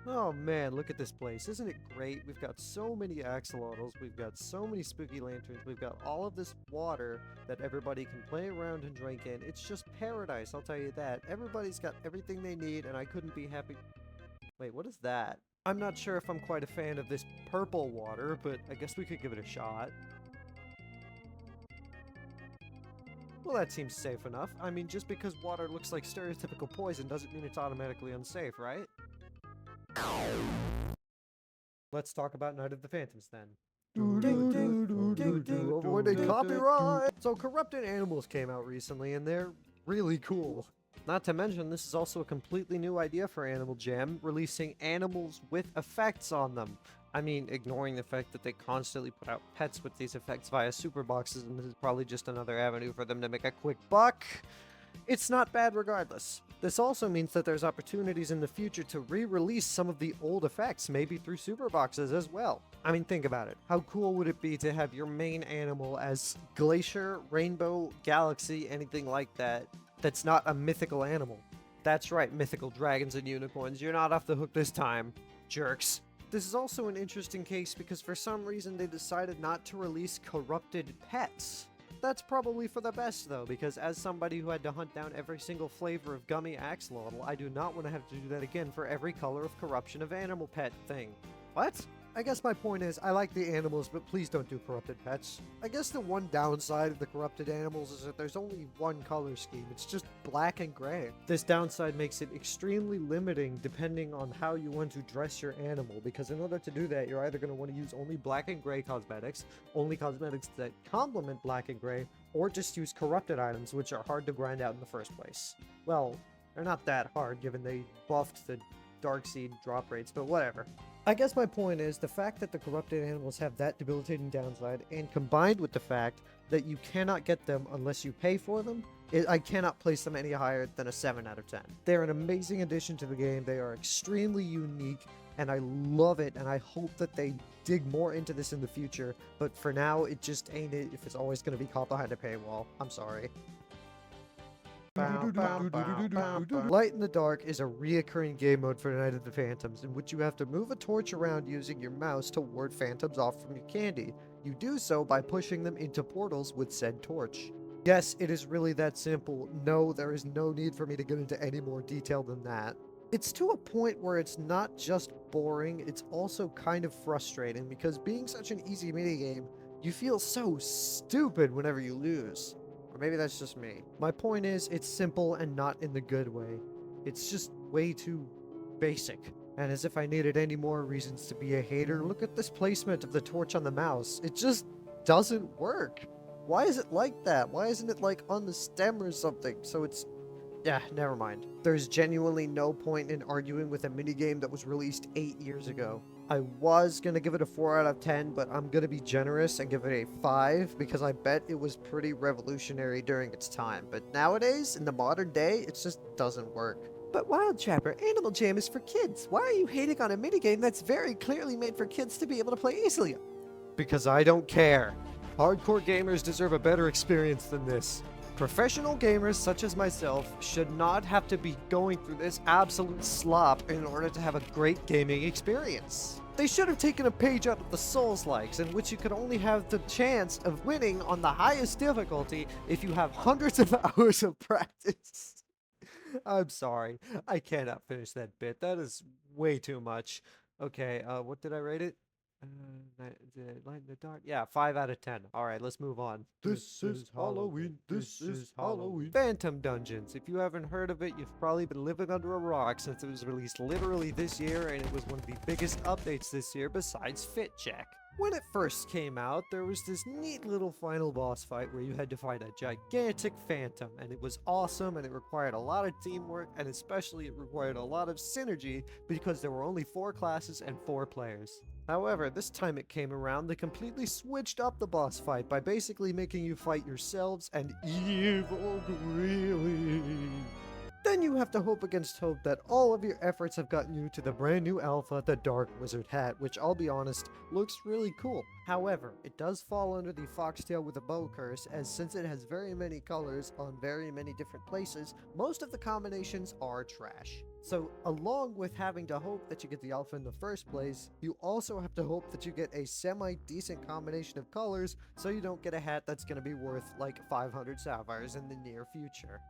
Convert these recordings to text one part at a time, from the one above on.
Oh man, look at this place. Isn't it great? We've got so many axolotls, we've got so many spooky lanterns, we've got all of this water that everybody can play around and drink in. It's just paradise, I'll tell you that. Everybody's got everything they need, and I couldn't be happy. Wait, what is that? I'm not sure if I'm quite a fan of this purple water, but I guess we could give it a shot. Well, that seems safe enough. I mean, just because water looks like stereotypical poison doesn't mean it's automatically unsafe, right? Let's talk about Night of the Phantoms then. Avoiding copyright! So Corrupted Animals came out recently, and they're really cool. Not to mention, this is also a completely new idea for Animal Jam, releasing animals with effects on them. I mean, ignoring the fact that they constantly put out pets with these effects via super boxes, and this is probably just another avenue for them to make a quick buck. It's not bad regardless. This also means that there's opportunities in the future to re-release some of the old effects, maybe through super boxes as well. I mean, think about it. How cool would it be to have your main animal as Glacier, Rainbow, Galaxy, anything like that, that's not a mythical animal? That's right, mythical dragons and unicorns. You're not off the hook this time, jerks. This is also an interesting case because for some reason they decided not to release corrupted pets. That's probably for the best though, because as somebody who had to hunt down every single flavor of gummy axolotl, I do not want to have to do that again for every color of corruption of animal pet thing. What? I guess my point is, I like the animals, but please don't do corrupted pets. I guess the one downside of the corrupted animals is that there's only one color scheme. It's just black and gray. This downside makes it extremely limiting depending on how you want to dress your animal, because in order to do that, you're either going to want to use only black and gray cosmetics, only cosmetics that complement black and gray, or just use corrupted items, which are hard to grind out in the first place. Well, they're not that hard, given they buffed the Darkseed drop rates, but whatever. I guess my point is the fact that the corrupted animals have that debilitating downside, and combined with the fact that you cannot get them unless you pay for them, I cannot place them any higher than a 7 out of 10. They're an amazing addition to the game, they are extremely unique, and I love it, and I hope that they dig more into this in the future, but for now, it just ain't it if it's always going to be caught behind a paywall. I'm sorry. Light in the Dark is a reoccurring game mode for Night of the Phantoms, in which you have to move a torch around using your mouse to ward phantoms off from your candy. You do so by pushing them into portals with said torch. Yes, it is really that simple. No, there is no need for me to get into any more detail than that. It's to a point where it's not just boring, it's also kind of frustrating, because being such an easy minigame, you feel so stupid whenever you lose. Or maybe that's just me. My point is, it's simple and not in the good way. It's just way too basic. And as if I needed any more reasons to be a hater, look at this placement of the torch on the mouse. It just doesn't work. Why is it like that? Why isn't it like on the stem or something? So it's... yeah, never mind. There's genuinely no point in arguing with a minigame that was released 8 years ago. I was gonna give it a 4 out of 10, but I'm gonna be generous and give it a 5 because I bet it was pretty revolutionary during its time. But nowadays, in the modern day, it just doesn't work. But Wild Trapper, Animal Jam is for kids. Why are you hating on a minigame that's very clearly made for kids to be able to play easily? Because I don't care. Hardcore gamers deserve a better experience than this. Professional gamers such as myself should not have to be going through this absolute slop in order to have a great gaming experience. They should have taken a page out of the Souls-likes, in which you could only have the chance of winning on the highest difficulty if you have hundreds of hours of practice. I'm sorry, I cannot finish that bit. That is way too much. Okay, what did I rate it? Light in the Dark? Yeah, 5 out of 10. Alright, let's move on. This is Halloween. This is Halloween. Phantom Dungeons. If you haven't heard of it, you've probably been living under a rock since it was released literally this year, and it was one of the biggest updates this year besides Fit Check. When it first came out, there was this neat little final boss fight where you had to fight a gigantic phantom, and it was awesome, and it required a lot of teamwork, and especially it required a lot of synergy because there were only 4 classes and 4 players. However, this time it came around, they completely switched up the boss fight by basically making you fight yourselves and evil Greeley. Then you have to hope against hope that all of your efforts have gotten you to the brand new alpha, the Dark Wizard Hat, which I'll be honest, looks really cool. However, it does fall under the Foxtail with a Bow curse, as since it has very many colors on very many different places, most of the combinations are trash. So, along with having to hope that you get the alpha in the first place, you also have to hope that you get a semi-decent combination of colors so you don't get a hat that's going to be worth like 500 sapphires in the near future.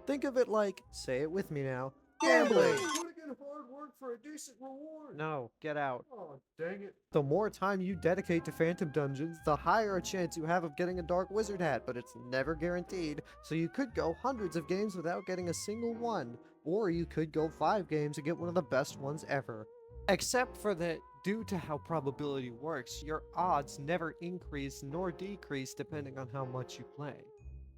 Think of it like, say it with me now, gambling! Putting in hard work for a decent reward! No, get out. Oh, dang it. The more time you dedicate to Phantom Dungeons, the higher a chance you have of getting a Dark Wizard hat, but it's never guaranteed, so you could go hundreds of games without getting a single one. Or you could go 5 games and get one of the best ones ever. Except for that, due to how probability works, your odds never increase nor decrease depending on how much you play.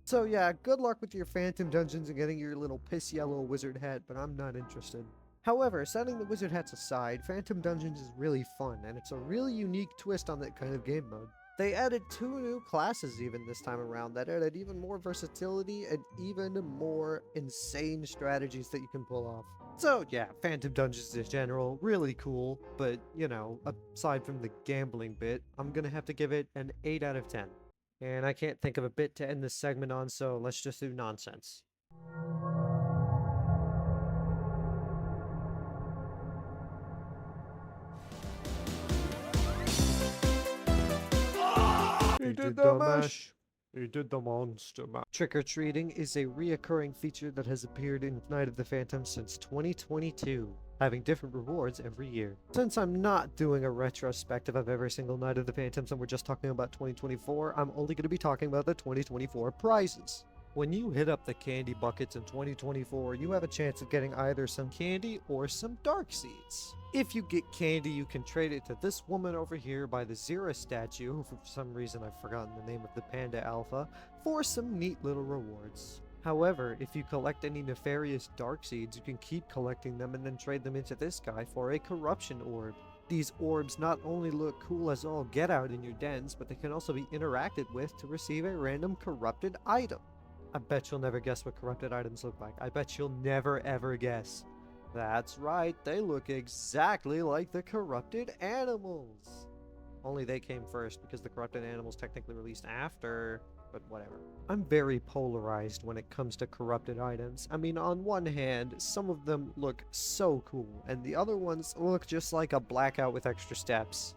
So yeah, good luck with your Phantom Dungeons and getting your little piss yellow wizard hat, but I'm not interested. However, setting the wizard hats aside, Phantom Dungeons is really fun, and it's a really unique twist on that kind of game mode. They added 2 new classes even this time around that added even more versatility and even more insane strategies that you can pull off. So yeah, Phantom Dungeons in general, really cool, but you know, aside from the gambling bit, I'm gonna have to give it an 8 out of 10. And I can't think of a bit to end this segment on, so let's just do nonsense. He did the mash! He did the monster mash. Trick-or-treating is a reoccurring feature that has appeared in Night of the Phantom since 2022, having different rewards every year. Since I'm not doing a retrospective of every single Night of the Phantoms and we're just talking about 2024, I'm only going to be talking about the 2024 prizes. When you hit up the candy buckets in 2024, you have a chance of getting either some candy or some dark seeds. If you get candy, you can trade it to this woman over here by the Zira statue, who for some reason I've forgotten the name of the Panda Alpha, for some neat little rewards. However, if you collect any nefarious dark seeds, you can keep collecting them and then trade them into this guy for a corruption orb. These orbs not only look cool as all get out in your dens, but they can also be interacted with to receive a random corrupted item. I bet you'll never guess what corrupted items look like. I bet you'll never ever guess. That's right, they look exactly like the corrupted animals. Only they came first because the corrupted animals technically released after, but whatever. I'm very polarized when it comes to corrupted items. I mean, on one hand, some of them look so cool, and the other ones look just like a blackout with extra steps.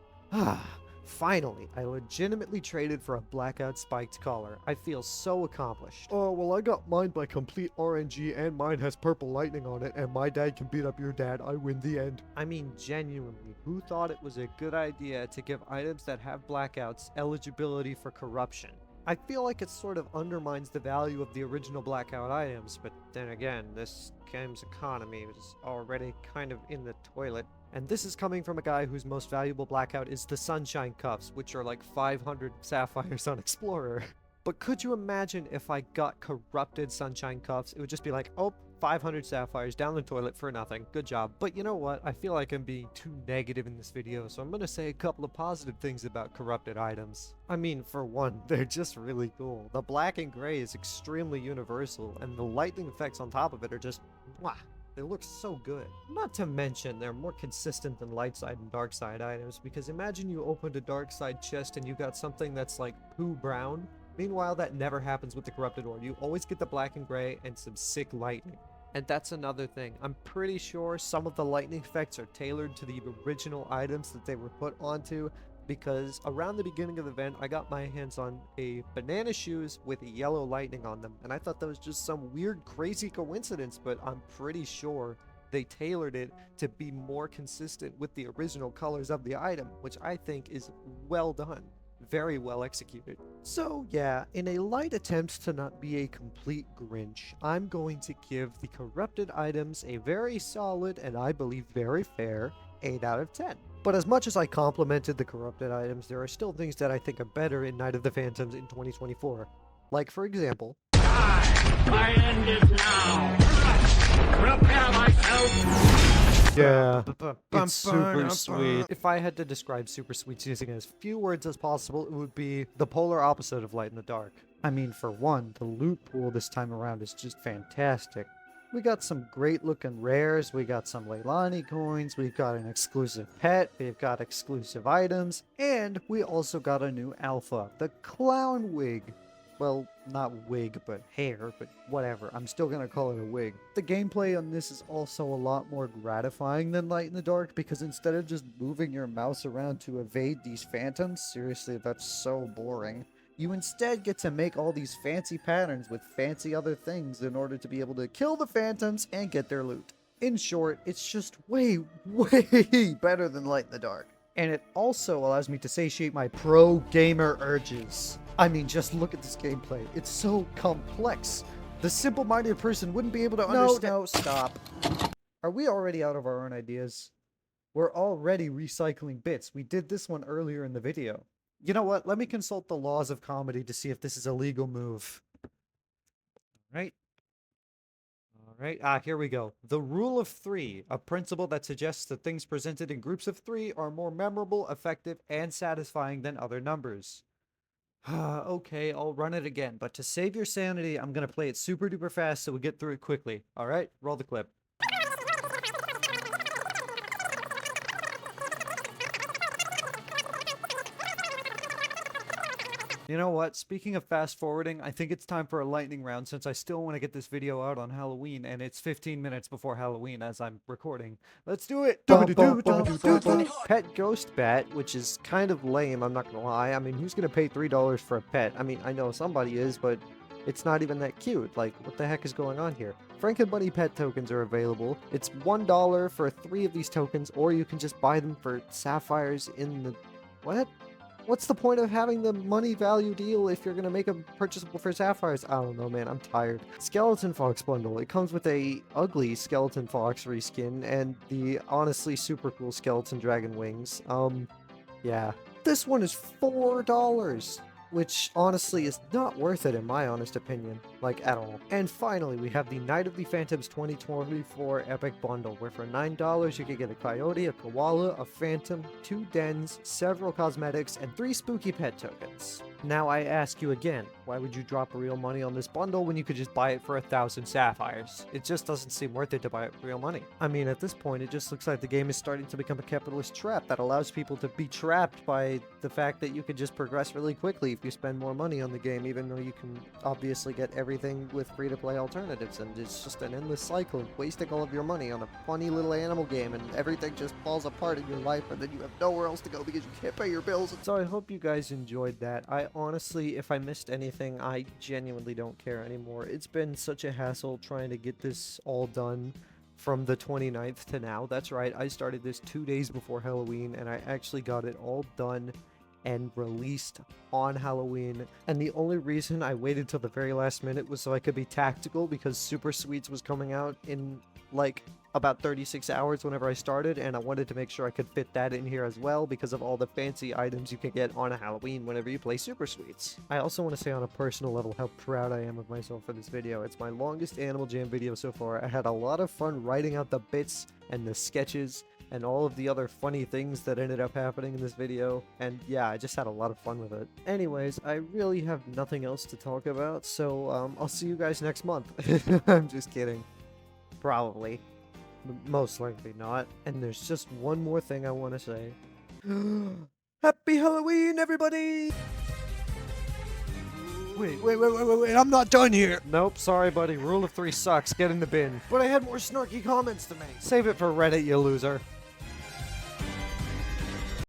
Finally, I legitimately traded for a blackout spiked collar. I feel so accomplished. Oh, well, I got mine by complete RNG and mine has purple lightning on it and my dad can beat up your dad. I win the end. I mean, genuinely, who thought it was a good idea to give items that have blackouts eligibility for corruption? I feel like it sort of undermines the value of the original blackout items, but then again, this game's economy is already kind of in the toilet. And this is coming from a guy whose most valuable blackout is the Sunshine Cuffs, which are like 500 sapphires on Explorer. But could you imagine if I got corrupted Sunshine Cuffs? It would just be like, oh, 500 sapphires down the toilet for nothing. Good job. But you know what? I feel like I'm being too negative in this video, so I'm gonna say a couple of positive things about corrupted items. I mean, for one, they're just really cool. The black and gray is extremely universal, and the lightning effects on top of it are just, mwah. They look so good. Not to mention, they're more consistent than light side and dark side items, because imagine you opened a dark side chest and you got something that's like poo brown. Meanwhile, that never happens with the corrupted orb. You always get the black and gray and some sick lightning. And that's another thing. I'm pretty sure some of the lightning effects are tailored to the original items that they were put onto, because around the beginning of the event, I got my hands on a banana shoes with yellow lightning on them, and I thought that was just some weird, crazy coincidence, but I'm pretty sure they tailored it to be more consistent with the original colors of the item, which I think is well done. Very well executed. So yeah, in a light attempt to not be a complete Grinch, I'm going to give the corrupted items a very solid, and I believe very fair, 8 out of 10. But as much as I complimented the corrupted items, there are still things that I think are better in Night of the Phantoms in 2024. Like, for example, my end is now. Prepare myself. Yeah, it's super sweet. If I had to describe super sweets using as few words as possible, it would be the polar opposite of light in the dark. I mean, for one, the loot pool this time around is just fantastic. We got some great looking rares, we got some Leilani coins, we've got an exclusive pet, we've got exclusive items, and we also got a new alpha, the clown wig. well, not wig, but hair, but whatever. I'm still gonna call it a wig. The gameplay on this is also a lot more gratifying than Light in the Dark, because instead of just moving your mouse around to evade these phantoms, seriously, that's so boring. You instead get to make all these fancy patterns with fancy other things in order to be able to kill the phantoms and get their loot. In short, it's just way, way better than Light in the Dark. And it also allows me to satiate my pro gamer urges. I mean, just look at this gameplay. It's so complex. The simple-minded person wouldn't be able to understand. No, stop. Are we already out of our own ideas? We're already recycling bits. We did this one earlier in the video. You know what? Let me consult the laws of comedy to see if this is a legal move. Right? Alright, here we go. The rule of 3, a principle that suggests that things presented in groups of 3 are more memorable, effective, and satisfying than other numbers. Okay, I'll run it again, but to save your sanity, I'm gonna play it super duper fast so we get through it quickly. Alright, roll the clip. You know what? Speaking of fast forwarding, I think it's time for a lightning round since I still want to get this video out on Halloween and it's 15 minutes before Halloween as I'm recording. Let's do it! Pet Ghost Bat, which is kind of lame, I'm not gonna lie. I mean, who's gonna pay $3 for a pet? I mean, I know somebody is, but it's not even that cute. Like, what the heck is going on here? Frankenbunny pet tokens are available. It's $1 for 3 of these tokens, or you can just buy them for sapphires in the... What? What's the point of having the money value deal if you're going to make them purchasable for sapphires? I don't know, man. I'm tired. Skeleton Fox bundle. It comes with a ugly Skeleton Fox reskin and the honestly super cool Skeleton Dragon wings. Yeah. This one is $4, which honestly is not worth it in my honest opinion, like at all. And finally, we have the Night of the Phantoms 2024 Epic Bundle, where for $9 you can get a coyote, a koala, a phantom, 2 dens, several cosmetics, and 3 spooky pet tokens. Now I ask you again, why would you drop real money on this bundle when you could just buy it for 1,000 sapphires? It just doesn't seem worth it to buy it for real money. I mean, at this point, it just looks like the game is starting to become a capitalist trap that allows people to be trapped by the fact that you can just progress really quickly if you spend more money on the game, even though you can obviously get everything with free-to-play alternatives, and it's just an endless cycle of wasting all of your money on a funny little animal game, and everything just falls apart in your life, and then you have nowhere else to go because you can't pay your bills. So I hope you guys enjoyed that. I honestly, if I missed anything, I genuinely don't care anymore. It's been such a hassle trying to get this all done from the 29th to now. That's right, I started this 2 days before Halloween, and I actually got it all done and released on Halloween. And the only reason I waited till the very last minute was so I could be tactical, because Super Sweets was coming out in like about 36 hours whenever I started, and I wanted to make sure I could fit that in here as well because of all the fancy items you can get on Halloween whenever you play Super Sweets. I also want to say on a personal level how proud I am of myself for this video. It's my longest Animal Jam video so far. I had a lot of fun writing out the bits and the sketches and all of the other funny things that ended up happening in this video, and yeah, I just had a lot of fun with it. Anyways, I really have nothing else to talk about, so I'll see you guys next month. I'm just kidding. Probably. Most likely not. And there's just one more thing I want to say. Happy Halloween, everybody! Wait, I'm not done here! Nope, sorry buddy, rule of 3 sucks, get in the bin. But I had more snarky comments to make. Save it for Reddit, you loser.